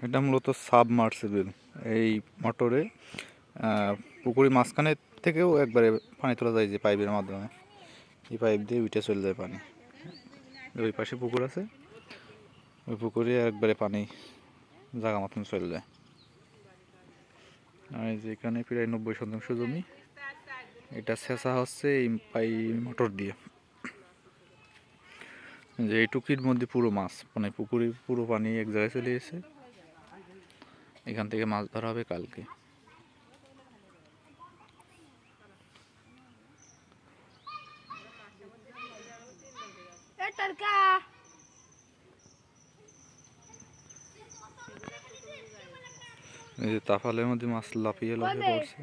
এটা মূলত সাবমার্সিবল। এই মোটরে পুকুরের মাঝখানে থেকেও একবারে পানি তোলা যায় যে পাইপের মাধ্যমে। এই পাইপ দিয়ে উঠে চলে যায় পানি। ওই পাশে পুকুর আছে, ওই পুকুরে একবারে পানি জায়গা মতন চলে যায়। আর যেখানে প্রায় 90% জমি, এটা সেচা হচ্ছে এই মোটর দিয়ে। যে এই টুকির মধ্যে পুরো মাছ, মানে পুকুরে পুরো পানি এক জায়গায় চলে এসেছে। এখান থেকে মাছ ধরা হবে কালকে। এই যে তাফালের মধ্যে মাছ লাফিয়ে লাফিয়ে পড়ছে।